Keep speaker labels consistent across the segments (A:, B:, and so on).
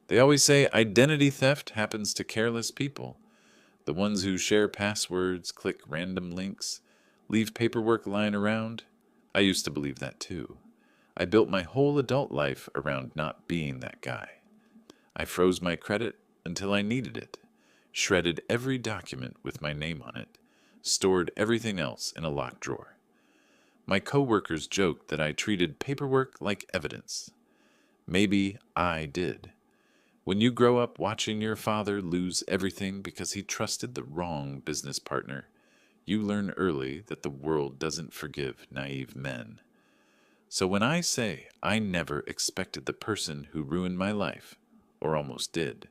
A: They always say identity theft happens to careless people. The ones who share passwords, click random links, leave paperwork lying around. I used to believe that too. I built my whole adult life around not being that guy. I froze my credit until I needed it, shredded every document with my name on it, stored everything else in a locked drawer. My coworkers joked that I treated paperwork like evidence. Maybe I did. When you grow up watching your father lose everything because he trusted the wrong business partner, you learn early that the world doesn't forgive naive men. So when I say I never expected the person who ruined my life, or almost did,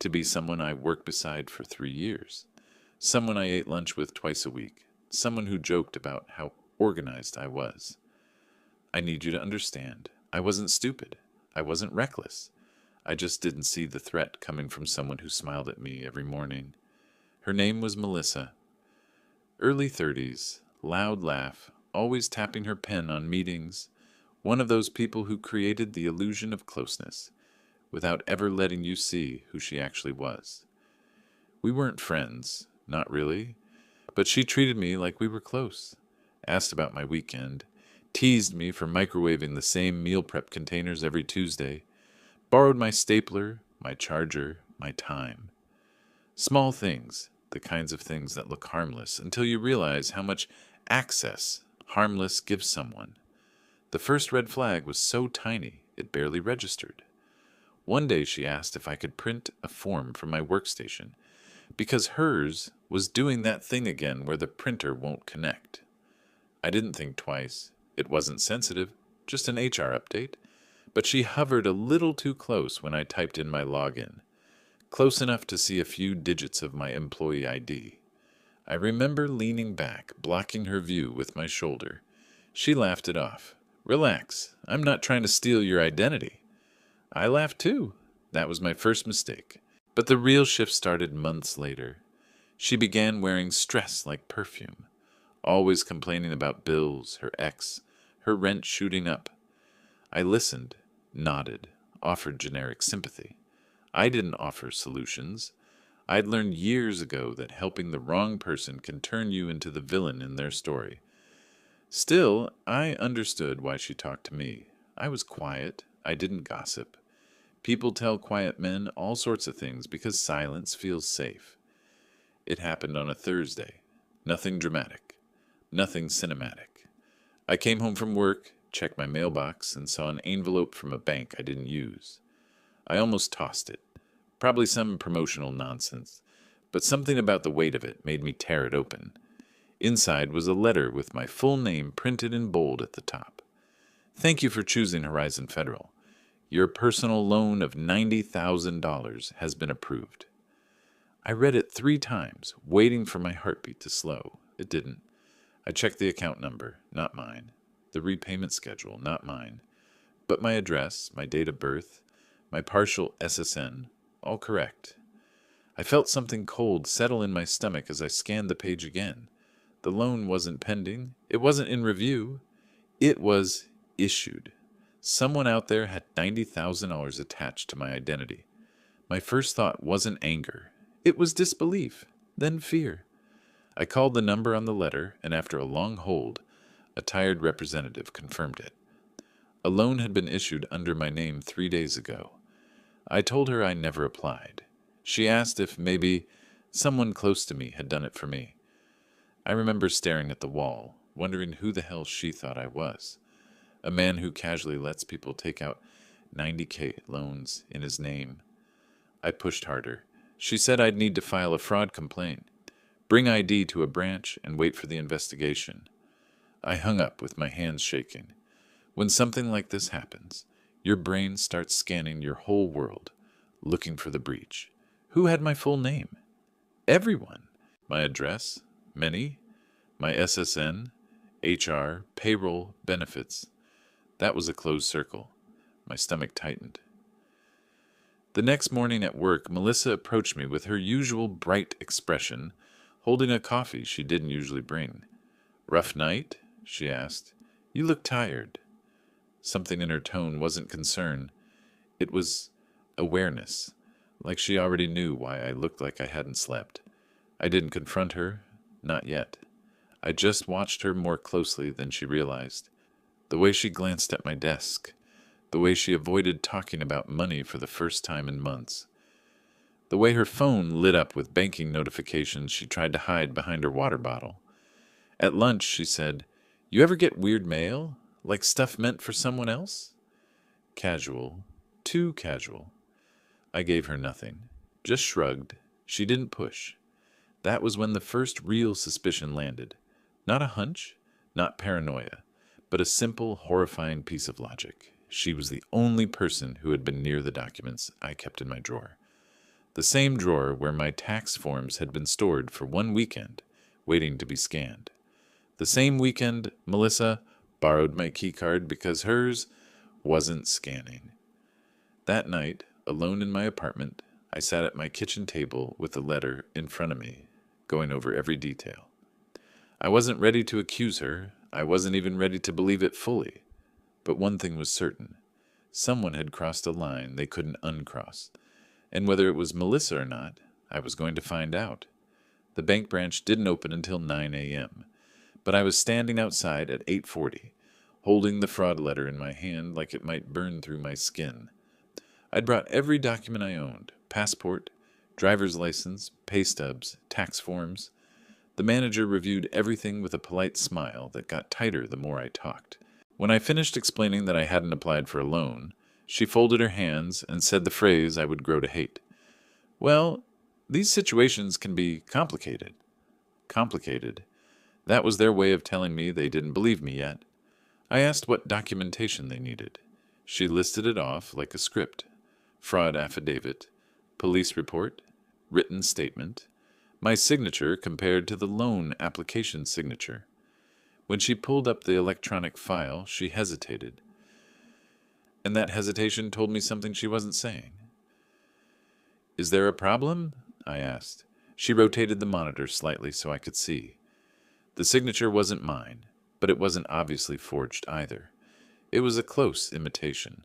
A: to be someone I worked beside for 3 years, someone I ate lunch with twice a week, someone who joked about how organized I was, I need you to understand I wasn't stupid. I wasn't reckless. I just didn't see the threat coming from someone who smiled at me every morning. Her name was Melissa. Early 30s, loud laugh, always tapping her pen on meetings, one of those people who created the illusion of closeness without ever letting you see who she actually was. We weren't friends, not really, but she treated me like we were close, asked about my weekend, teased me for microwaving the same meal prep containers every Tuesday, borrowed my stapler, my charger, my time. Small things, the kinds of things that look harmless until you realize how much access harmless gives someone. The first red flag was so tiny it barely registered. One day she asked if I could print a form from my workstation, because hers was doing that thing again where the printer won't connect. I didn't think twice. It wasn't sensitive, just an HR update. But she hovered a little too close when I typed in my login, close enough to see a few digits of my employee ID. I remember leaning back, blocking her view with my shoulder. She laughed it off. Relax, I'm not trying to steal your identity. I laughed too. That was my first mistake. But the real shift started months later. She began wearing stress like perfume, always complaining about bills, her ex, her rent shooting up. I listened, nodded, offered generic sympathy. I didn't offer solutions. I'd learned years ago that helping the wrong person can turn you into the villain in their story. Still, I understood why she talked to me. I was quiet. I didn't gossip. People tell quiet men all sorts of things because silence feels safe. It happened on a Thursday. Nothing dramatic. Nothing cinematic. I came home from work, checked my mailbox, and saw an envelope from a bank I didn't use. I almost tossed it. Probably some promotional nonsense, but something about the weight of it made me tear it open. Inside was a letter with my full name printed in bold at the top. Thank you for choosing Horizon Federal. Your personal loan of $90,000 has been approved. I read it 3 times, waiting for my heartbeat to slow. It didn't. I checked the account number, not mine. The repayment schedule, not mine. But my address, my date of birth, my partial SSN, all correct. I felt something cold settle in my stomach as I scanned the page again. The loan wasn't pending. It wasn't in review. It was issued. Someone out there had $90,000 attached to my identity. My first thought wasn't anger. It was disbelief, then fear. I called the number on the letter, and after a long hold, a tired representative confirmed it. A loan had been issued under my name 3 days ago. I told her I never applied. She asked if maybe someone close to me had done it for me. I remember staring at the wall, wondering who the hell she thought I was. A man who casually lets people take out $90K loans in his name. I pushed harder. She said I'd need to file a fraud complaint, bring ID to a branch, and wait for the investigation. I hung up with my hands shaking. When something like this happens, your brain starts scanning your whole world, looking for the breach. Who had my full name? Everyone. My address, many, my SSN, HR, payroll, benefits. That was a closed circle. My stomach tightened. The next morning at work, Melissa approached me with her usual bright expression, holding a coffee she didn't usually bring. Rough night? She asked. You look tired. Something in her tone wasn't concern. It was awareness, like she already knew why I looked like I hadn't slept. I didn't confront her, not yet. I just watched her more closely than she realized. The way she glanced at my desk, the way she avoided talking about money for the first time in months, the way her phone lit up with banking notifications she tried to hide behind her water bottle. At lunch, she said, "You ever get weird mail? Like stuff meant for someone else?" Casual. Too casual. I gave her nothing. Just shrugged. She didn't push. That was when the first real suspicion landed. Not a hunch, not paranoia, but a simple, horrifying piece of logic. She was the only person who had been near the documents I kept in my drawer. The same drawer where my tax forms had been stored for one weekend, waiting to be scanned. The same weekend, Melissa borrowed my keycard because hers wasn't scanning. That night, alone in my apartment, I sat at my kitchen table with the letter in front of me, going over every detail. I wasn't ready to accuse her. I wasn't even ready to believe it fully. But one thing was certain. Someone had crossed a line they couldn't uncross. And whether it was Melissa or not, I was going to find out. The bank branch didn't open until 9 a.m., but I was standing outside at 8:40, holding the fraud letter in my hand like it might burn through my skin. I'd brought every document I owned: passport, driver's license, pay stubs, tax forms. The manager reviewed everything with a polite smile that got tighter the more I talked. When I finished explaining that I hadn't applied for a loan, she folded her hands and said the phrase I would grow to hate. "Well, these situations can be complicated." Complicated. That was their way of telling me they didn't believe me yet. I asked what documentation they needed. She listed it off like a script: fraud affidavit, police report, written statement, my signature compared to the loan application signature. When she pulled up the electronic file, she hesitated. And that hesitation told me something she wasn't saying. "Is there a problem?" I asked. She rotated the monitor slightly so I could see. The signature wasn't mine, but it wasn't obviously forged either. It was a close imitation.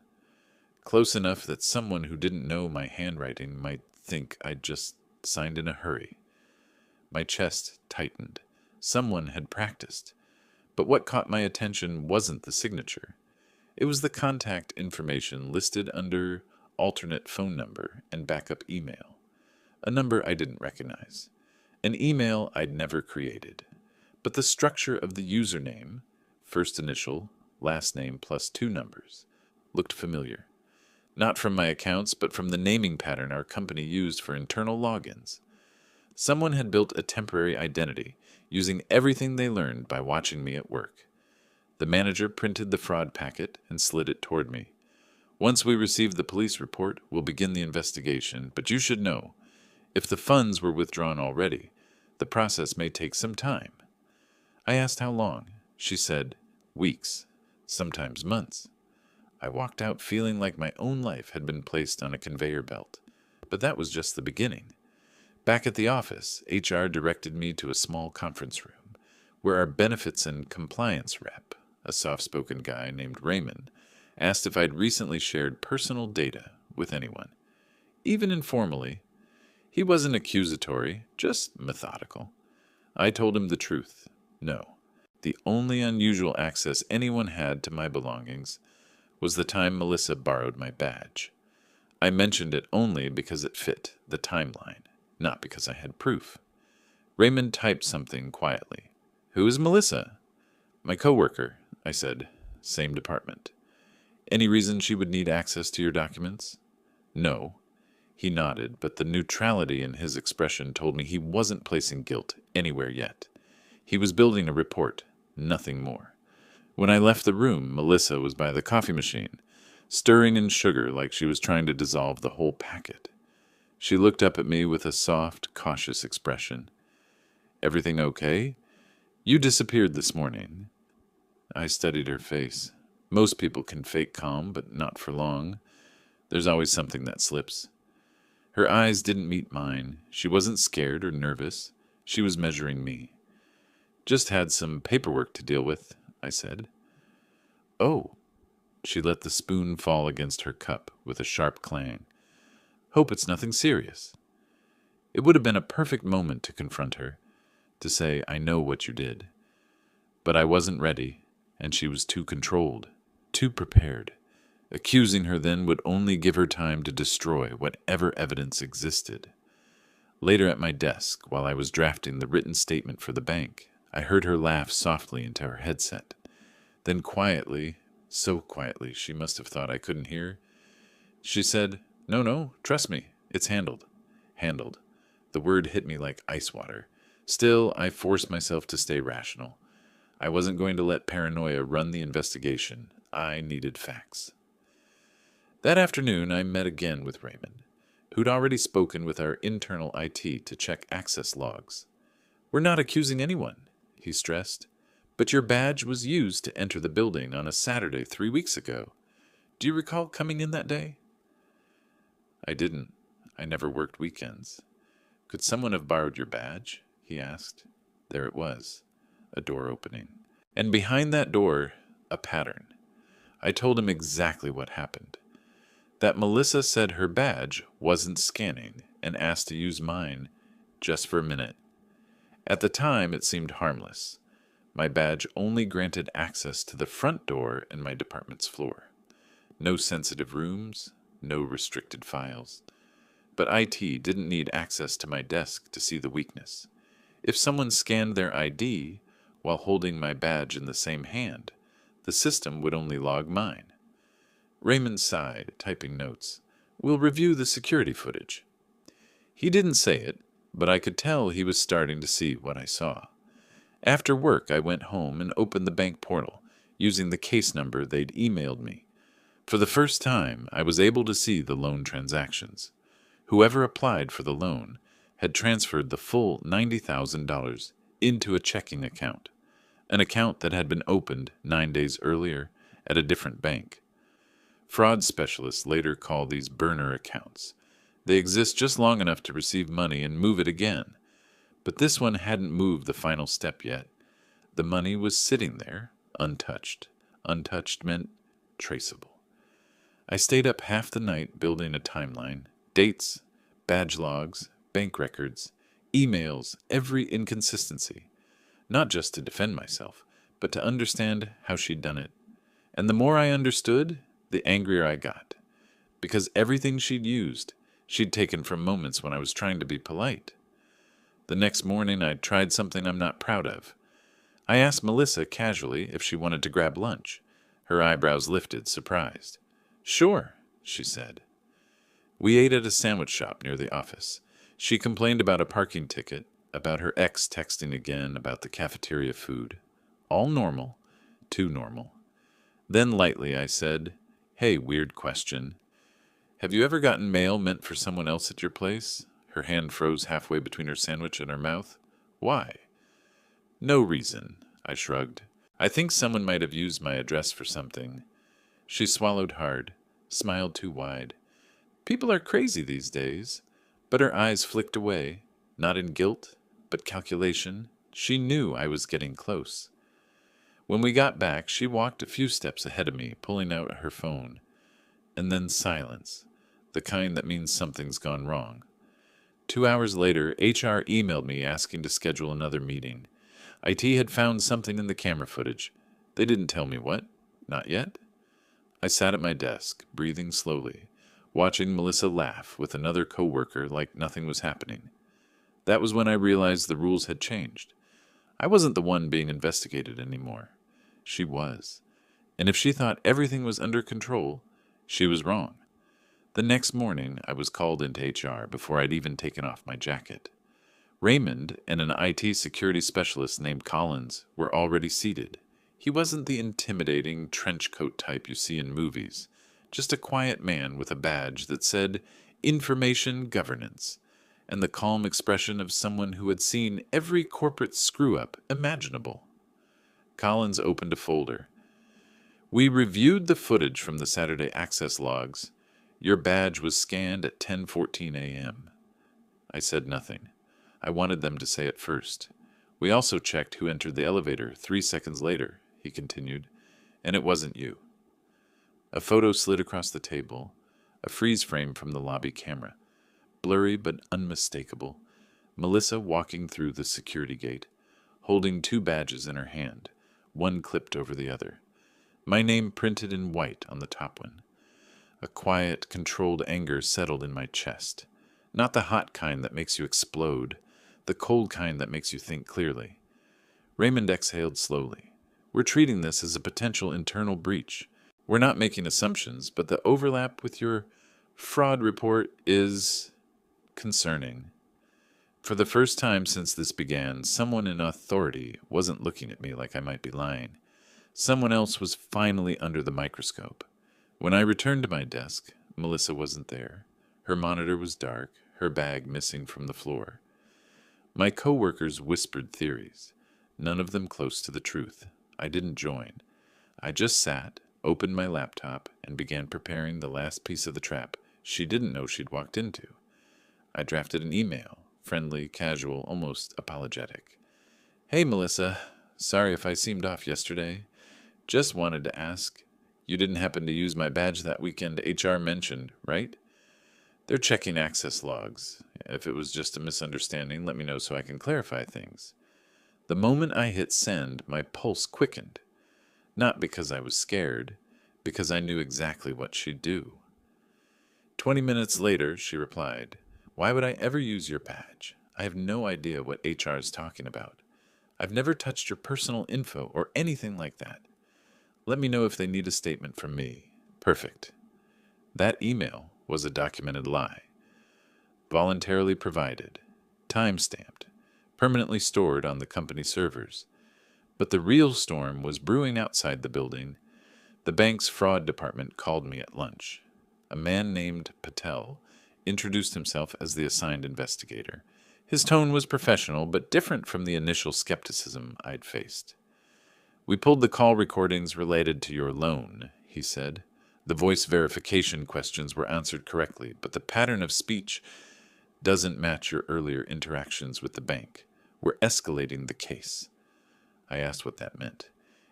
A: Close enough that someone who didn't know my handwriting might think I'd just signed in a hurry. My chest tightened. Someone had practiced. But what caught my attention wasn't the signature. It was the contact information listed under alternate phone number and backup email. A number I didn't recognize. An email I'd never created. But the structure of the username, first initial, last name plus 2 numbers, looked familiar. Not from my accounts, but from the naming pattern our company used for internal logins. Someone had built a temporary identity, using everything they learned by watching me at work. The manager printed the fraud packet and slid it toward me. "Once we receive the police report, we'll begin the investigation, but you should know, if the funds were withdrawn already, the process may take some time." I asked how long. She said, "Weeks, sometimes months." I walked out feeling like my own life had been placed on a conveyor belt. But that was just the beginning. Back at the office, HR directed me to a small conference room, where our benefits and compliance rep, a soft-spoken guy named Raymond, asked if I'd recently shared personal data with anyone. Even informally. He wasn't accusatory, just methodical. I told him the truth. No. The only unusual access anyone had to my belongings was the time Melissa borrowed my badge. I mentioned it only because it fit the timeline, not because I had proof. Raymond typed something quietly. "Who is Melissa?" "My coworker," I said. "Same department." "Any reason she would need access to your documents?" "No." He nodded, but the neutrality in his expression told me he wasn't placing guilt anywhere yet. He was building a report, nothing more. When I left the room, Melissa was by the coffee machine, stirring in sugar like she was trying to dissolve the whole packet. She looked up at me with a soft, cautious expression. "Everything okay? You disappeared this morning." I studied her face. Most people can fake calm, but not for long. There's always something that slips. Her eyes didn't meet mine. She wasn't scared or nervous. She was measuring me. "Just had some paperwork to deal with," I said. "Oh." She let the spoon fall against her cup with a sharp clang. Hope it's nothing serious." It would have been a perfect moment to confront her, to say, "I know what you did." But I wasn't ready, and she was too controlled, too prepared. Accusing her then would only give her time to destroy whatever evidence existed. Later at my desk, while I was drafting the written statement for the bank, I heard her laugh softly into her headset. Then quietly, so quietly she must have thought I couldn't hear, she said, No, trust me, it's handled." Handled. The word hit me like ice water. Still, I forced myself to stay rational. I wasn't going to let paranoia run the investigation. I needed facts. That afternoon, I met again with Raymond, who'd already spoken with our internal IT to check access logs. "We're not accusing anyone," he stressed, "but your badge was used to enter the building on a Saturday 3 weeks ago. Do you recall coming in that day?" I didn't. I never worked weekends. "Could someone have borrowed your badge?" he asked. There it was, a door opening. And behind that door, a pattern. I told him exactly what happened. That Melissa said her badge wasn't scanning and asked to use mine just for a minute. At the time, it seemed harmless. My badge only granted access to the front door in my department's floor. No sensitive rooms, no restricted files. But IT didn't need access to my desk to see the weakness. If someone scanned their ID while holding my badge in the same hand, the system would only log mine. Raymond sighed, typing notes. "We'll review the security footage." He didn't say it, but I could tell he was starting to see what I saw. After work, I went home and opened the bank portal, using the case number they'd emailed me. For the first time, I was able to see the loan transactions. Whoever applied for the loan had transferred the full $90,000 into a checking account, an account that had been opened 9 days earlier at a different bank. Fraud specialists later call these burner accounts. They exist just long enough to receive money and move it again. But this one hadn't moved the final step yet. The money was sitting there, untouched. Untouched meant traceable. I stayed up half the night building a timeline, dates, badge logs, bank records, emails, every inconsistency. Not just to defend myself, but to understand how she'd done it. And the more I understood, the angrier I got. Because everything she'd used, she'd taken from moments when I was trying to be polite. The next morning, I tried something I'm not proud of. I asked Melissa casually if she wanted to grab lunch. Her eyebrows lifted, surprised. "Sure," she said. We ate at a sandwich shop near the office. She complained about a parking ticket, about her ex texting again about the cafeteria food. All normal, too normal. Then lightly I said, "Hey, weird question. Have you ever gotten mail meant for someone else at your place?" Her hand froze halfway between her sandwich and her mouth. "Why?" "No reason," I shrugged. "I think someone might have used my address for something." She swallowed hard, smiled too wide. People are crazy these days. But her eyes flicked away, not in guilt, but calculation. She knew I was getting close. When we got back, she walked a few steps ahead of me, pulling out her phone. And then silence, the kind that means something's gone wrong. 2 hours later, HR emailed me asking to schedule another meeting. IT had found something in the camera footage. They didn't tell me what. Not yet. I sat at my desk, breathing slowly, watching Melissa laugh with another coworker like nothing was happening. That was when I realized the rules had changed. I wasn't the one being investigated anymore. She was. And if she thought everything was under control, she was wrong. The next morning, I was called into HR before I'd even taken off my jacket. Raymond and an IT security specialist named Collins were already seated. He wasn't the intimidating trench coat type you see in movies, just a quiet man with a badge that said Information Governance, and the calm expression of someone who had seen every corporate screw-up imaginable. Collins opened a folder. "We reviewed the footage from the Saturday access logs. Your badge was scanned at 10:14 a.m. I said nothing. I wanted them to say it first. "We also checked who entered the elevator 3 seconds later," he continued, "and it wasn't you." A photo slid across the table, a freeze frame from the lobby camera. blurry but unmistakable. Melissa walking through the security gate, holding two badges in her hand, one clipped over the other. My name printed in white on the top one. A quiet, controlled anger settled in my chest. Not the hot kind that makes you explode, the cold kind that makes you think clearly. Raymond exhaled slowly. We're treating this as a potential internal breach. We're not making assumptions, but the overlap with your fraud report is concerning. For the first time since this began, someone in authority wasn't looking at me like I might be lying. Someone else was finally under the microscope. When I returned to my desk, Melissa wasn't there. Her monitor was dark, her bag missing from the floor. My coworkers whispered theories, none of them close to the truth. I didn't join. I just sat, opened my laptop, and began preparing the last piece of the trap she didn't know she'd walked into. I drafted an email, friendly, casual, almost apologetic. Hey, Melissa. Sorry if I seemed off yesterday. Just wanted to ask. You didn't happen to use my badge that weekend HR mentioned, right? They're checking access logs. If it was just a misunderstanding, let me know so I can clarify things. The moment I hit send, my pulse quickened. Not because I was scared, because I knew exactly what she'd do. 20 minutes later, she replied, Why would I ever use your badge? I have no idea what HR is talking about. I've never touched your personal info or anything like that. Let me know if they need a statement from me. Perfect. That email was a documented lie. Voluntarily provided. Time-stamped. Permanently stored on the company servers. But the real storm was brewing outside the building. The bank's fraud department called me at lunch. A man named Patel introduced himself as the assigned investigator. His tone was professional, but different from the initial skepticism I'd faced. We pulled the call recordings related to your loan, he said. The voice verification questions were answered correctly, but the pattern of speech doesn't match your earlier interactions with the bank. We're escalating the case. I asked what that meant.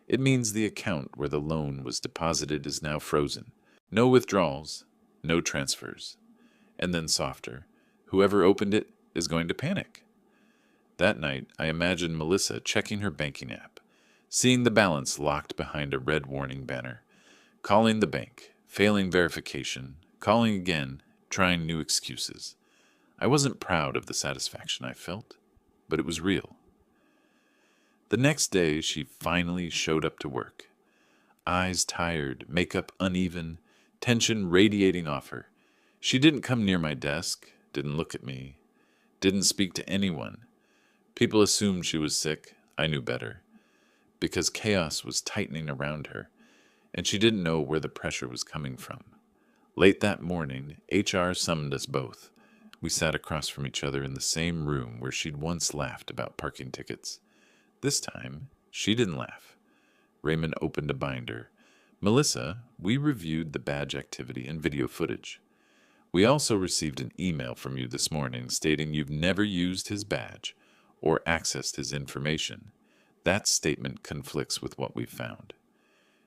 A: It means the account where the loan was deposited is now frozen. No withdrawals, no transfers. And then softer, whoever opened it is going to panic. That night, I imagined Melissa checking her banking app, seeing the balance locked behind a red warning banner, calling the bank, failing verification, calling again, trying new excuses. I wasn't proud of the satisfaction I felt, but it was real. The next day, she finally showed up to work. Eyes tired, makeup uneven, tension radiating off her. She didn't come near my desk, didn't look at me, didn't speak to anyone. People assumed she was sick. I knew better, because chaos was tightening around her, and she didn't know where the pressure was coming from. Late that morning, HR summoned us both. We sat across from each other in the same room where she'd once laughed about parking tickets. This time, she didn't laugh. Raymond opened a binder. Melissa, we reviewed the badge activity and video footage. We also received an email from you this morning stating you've never used his badge or accessed his information. That statement conflicts with what we've found.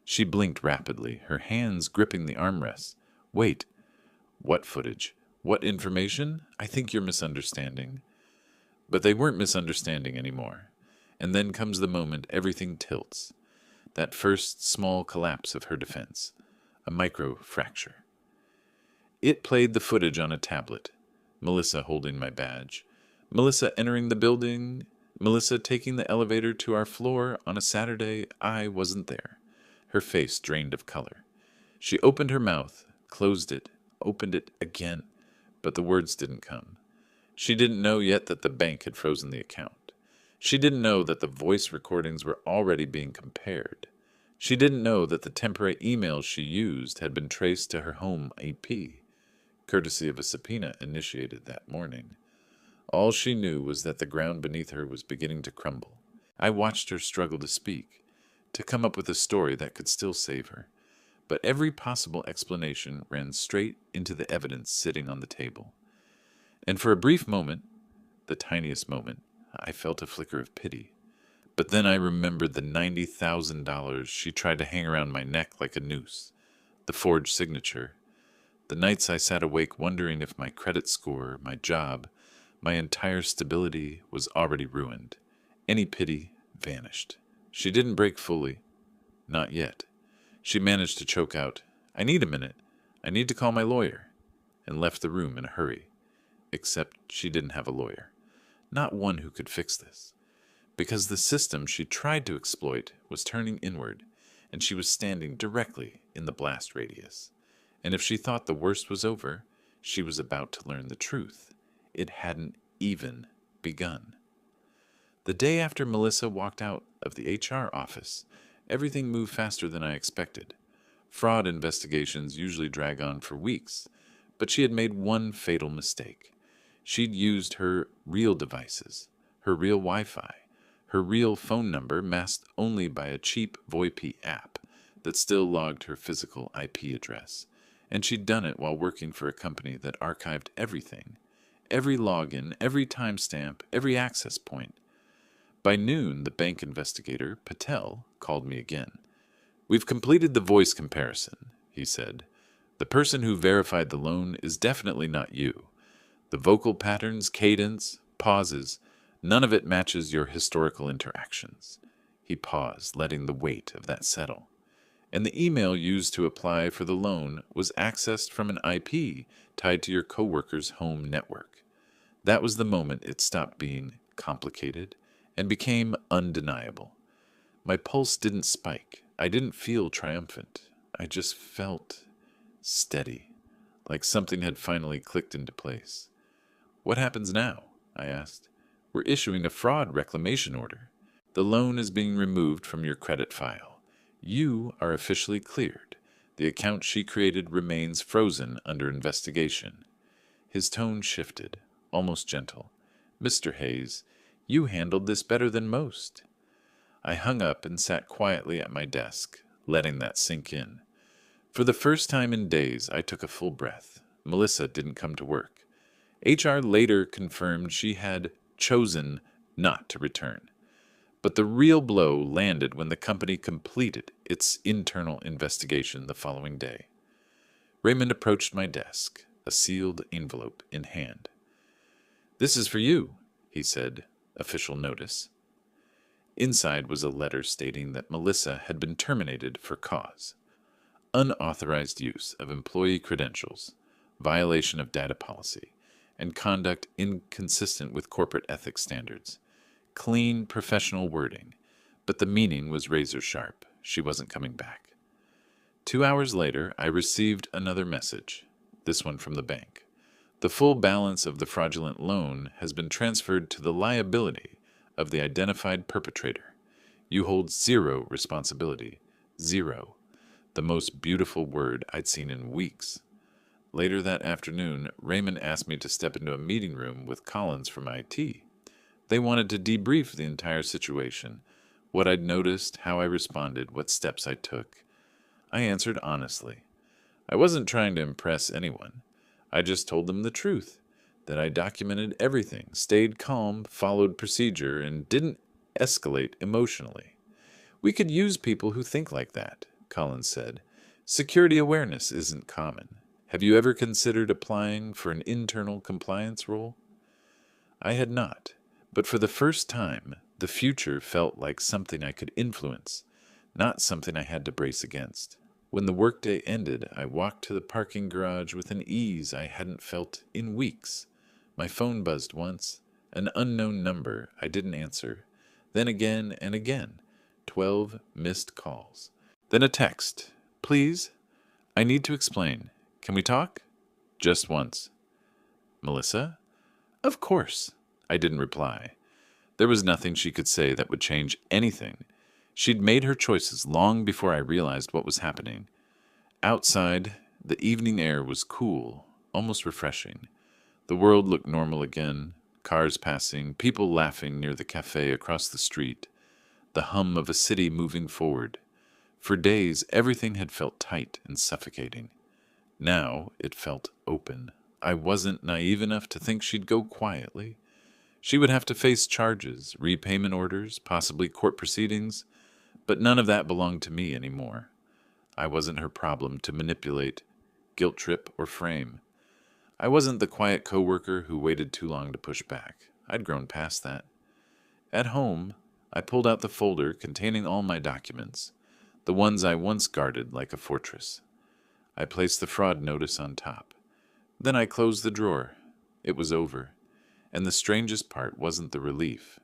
A: She blinked rapidly, her hands gripping the armrests. Wait, what footage? What information? I think you're misunderstanding. But they weren't misunderstanding anymore. And then comes the moment everything tilts. That first small collapse of her defense. A micro fracture. It played the footage on a tablet. Melissa holding my badge. Melissa entering the building. Melissa taking the elevator to our floor on a Saturday. I wasn't there. Her face drained of color. She opened her mouth, closed it, opened it again, but the words didn't come. She didn't know yet that the bank had frozen the account. She didn't know that the voice recordings were already being compared. She didn't know that the temporary emails she used had been traced to her home IP, courtesy of a subpoena initiated that morning. All she knew was that the ground beneath her was beginning to crumble. I watched her struggle to speak, to come up with a story that could still save her. But every possible explanation ran straight into the evidence sitting on the table. And for a brief moment, the tiniest moment, I felt a flicker of pity. But then I remembered the $90,000 she tried to hang around my neck like a noose, the forged signature, The nights I sat awake wondering if my credit score, my job, my entire stability was already ruined. Any pity vanished. She didn't break fully. Not yet. She managed to choke out, "I need a minute. I need to call my lawyer," and left the room in a hurry. Except she didn't have a lawyer. Not one who could fix this. Because the system she tried to exploit was turning inward, and she was standing directly in the blast radius. And if she thought the worst was over, she was about to learn the truth. It hadn't even begun. The day after Melissa walked out of the HR office, everything moved faster than I expected. Fraud investigations usually drag on for weeks, but she had made one fatal mistake. She'd used her real devices, her real Wi-Fi, her real phone number masked only by a cheap VoIP app that still logged her physical IP address. And she'd done it while working for a company that archived everything. Every login, every timestamp, every access point. By noon, the bank investigator, Patel, called me again. "We've completed the voice comparison," he said. "The person who verified the loan is definitely not you. The vocal patterns, cadence, pauses, none of it matches your historical interactions." He paused, letting the weight of that settle. "And the email used to apply for the loan was accessed from an IP tied to your coworker's home network." That was the moment it stopped being complicated and became undeniable. My pulse didn't spike. I didn't feel triumphant. I just felt steady, like something had finally clicked into place. "What happens now?" I asked. "We're issuing a fraud reclamation order. The loan is being removed from your credit file. You are officially cleared. The account she created remains frozen under investigation." His tone shifted, almost gentle. "Mr. Hayes, you handled this better than most." I hung up and sat quietly at my desk, letting that sink in. For the first time in days, I took a full breath. Melissa didn't come to work. HR later confirmed she had chosen not to return. But the real blow landed when the company completed its internal investigation the following day. Raymond approached my desk, a sealed envelope in hand. "This is for you," he said, "official notice." Inside was a letter stating that Melissa had been terminated for cause: unauthorized use of employee credentials, violation of data policy, and conduct inconsistent with corporate ethics standards. Clean, professional wording, but the meaning was razor sharp. She wasn't coming back. 2 hours later, I received another message, this one from the bank. "The full balance of the fraudulent loan has been transferred to the liability of the identified perpetrator. You hold zero responsibility." Zero. The most beautiful word I'd seen in weeks. Later that afternoon, Raymond asked me to step into a meeting room with Collins from IT. They wanted to debrief the entire situation, what I'd noticed, how I responded, what steps I took. I answered honestly. I wasn't trying to impress anyone. I just told them the truth, that I documented everything, stayed calm, followed procedure, and didn't escalate emotionally. "We could use people who think like that," Collins said. "Security awareness isn't common. Have you ever considered applying for an internal compliance role?" I had not, but for the first time, the future felt like something I could influence, not something I had to brace against. When the workday ended, I walked to the parking garage with an ease I hadn't felt in weeks. My phone buzzed once, an unknown number I didn't answer, then again and again, 12 missed calls. Then a text, "Please, I need to explain. Can we talk?" Just once. "Melissa?" "Of course." I didn't reply. There was nothing she could say that would change anything. She'd made her choices long before I realized what was happening. Outside, the evening air was cool, almost refreshing. The world looked normal again, cars passing, people laughing near the cafe across the street, the hum of a city moving forward. For days, everything had felt tight and suffocating. Now it felt open. I wasn't naive enough to think she'd go quietly. She would have to face charges, repayment orders, possibly court proceedings, but none of that belonged to me anymore. I wasn't her problem to manipulate. guilt trip, or frame. I wasn't the quiet coworker who waited too long to push back. I'd grown past that. At home, I pulled out the folder containing all my documents, the ones I once guarded like a fortress. I placed the fraud notice on top. Then I closed the drawer. It was over. And the strangest part wasn't the relief.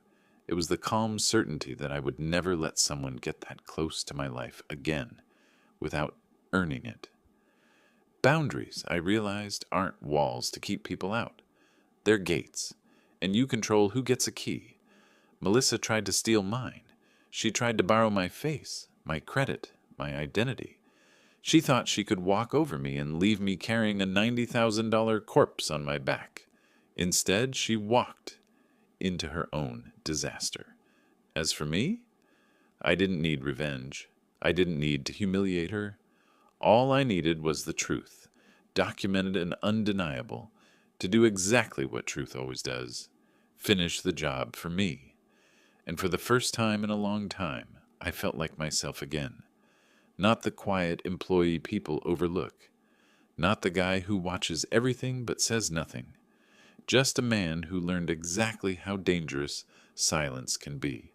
A: It was the calm certainty that I would never let someone get that close to my life again without earning it. Boundaries, I realized, aren't walls to keep people out. They're gates, and you control who gets a key. Melissa tried to steal mine. She tried to borrow my face, my credit, my identity. She thought she could walk over me and leave me carrying a $90,000 corpse on my back. Instead, she walked into her own disaster. As for me, I didn't need revenge. I didn't need to humiliate her. All I needed was the truth, documented and undeniable, to do exactly what truth always does: finish the job for me. And for the first time in a long time, I felt like myself again. Not the quiet employee people overlook. Not the guy who watches everything but says nothing. Just a man who learned exactly how dangerous silence can be,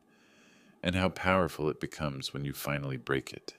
A: and how powerful it becomes when you finally break it.